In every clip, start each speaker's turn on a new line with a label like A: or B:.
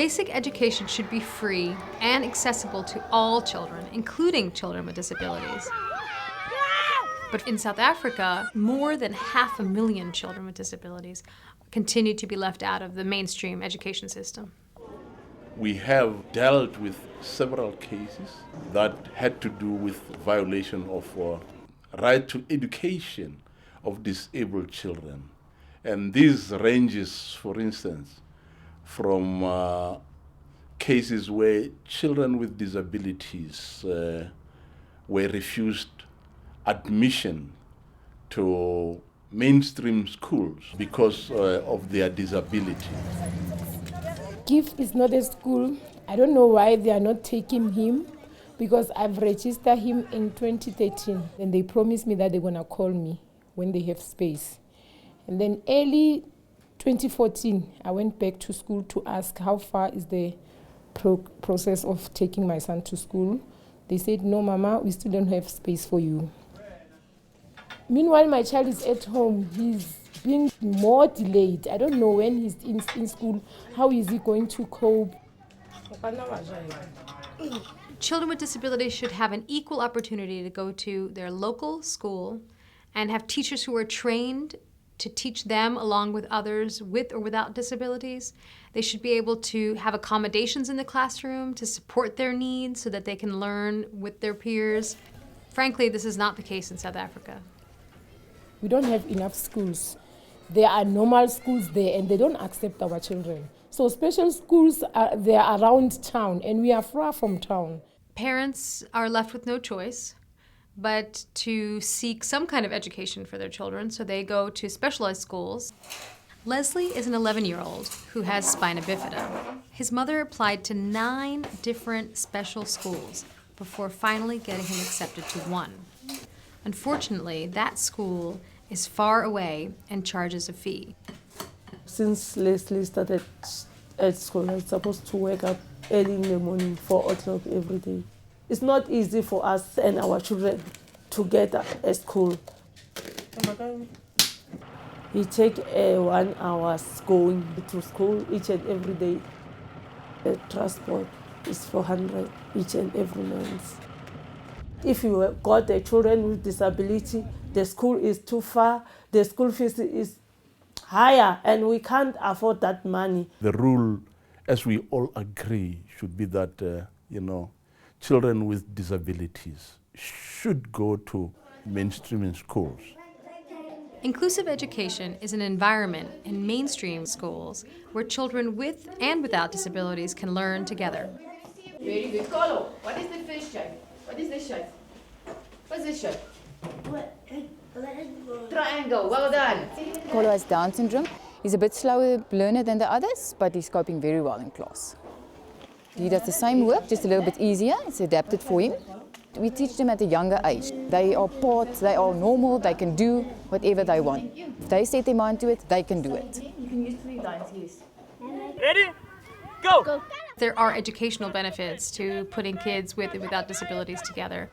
A: Basic education should be free and accessible to all children, including children with disabilities. But in South Africa, more than 500,000 children with disabilities continue to be left out of the mainstream education system.
B: We have dealt with several cases that had to do with violation of right to education of disabled children. And this ranges, for instance, from cases where children with disabilities were refused admission to mainstream schools because of their disability.
C: GIF is not a school. I don't know why they are not taking him, because I've registered him in 2013. And they promised me that they're going to call me when they have space. And then early 2014, I went back to school to ask how far is the process of taking my son to school. They said, no, Mama, we still don't have space for you. Meanwhile, my child is at home. He's being more delayed. I don't know when he's in school, how is he going to cope?
A: Children with disabilities should have an equal opportunity to go to their local school and have teachers who are trained to teach them along with others with or without disabilities. They should be able to have accommodations in the classroom to support their needs so that they can learn with their peers. Frankly, this is not the case in South Africa.
C: We don't have enough schools. There are normal schools there and they don't accept our children. So special schools, they are around town and we are far from town.
A: Parents are left with no choice but to seek some kind of education for their children, so they go to specialized schools. Leslie is an 11-year-old who has spina bifida. His mother applied to 9 different special schools before finally getting him accepted to one. Unfortunately, that school is far away and charges a fee.
D: Since Leslie started at school, I'm supposed to wake up early in the morning, 4 o'clock every day. It's not easy for us and our children to get at school. We take 1 hour going to school each and every day. The transport is 400 each and every month. If you got the children with disability, the school is too far, the school fees is higher, and we can't afford that money.
B: The rule, as we all agree, should be that, children with disabilities should go to mainstream schools.
A: Inclusive education is an environment in mainstream schools where children with and without disabilities can learn together.
E: Very good. Carlo, what is the first shape? What is this shape? What's this shape? Triangle, well done.
F: Carlo has Down syndrome. He's a bit slower learner than the others, but he's coping very well in class. He does the same work, just a little bit easier. It's adapted for him. We teach them at a younger age. They are they are normal, they can do whatever they want. If they set their mind to it, they can do it.
E: You can use 3 lines, yes.
G: Ready? Go!
A: There are educational benefits to putting kids with and without disabilities together.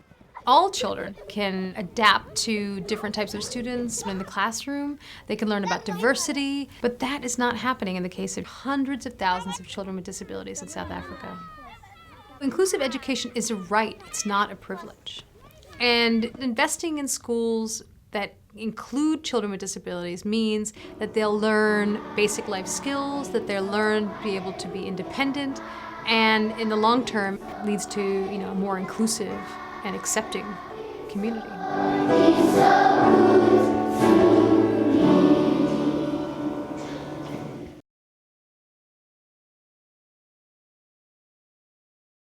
A: All children can adapt to different types of students in the classroom. They can learn about diversity, but that is not happening in the case of hundreds of thousands of children with disabilities in South Africa. Inclusive education is a right, it's not a privilege. And investing in schools that include children with disabilities means that they'll learn basic life skills, that they'll learn to be able to be independent, and in the long term leads to a more inclusive and accepting community.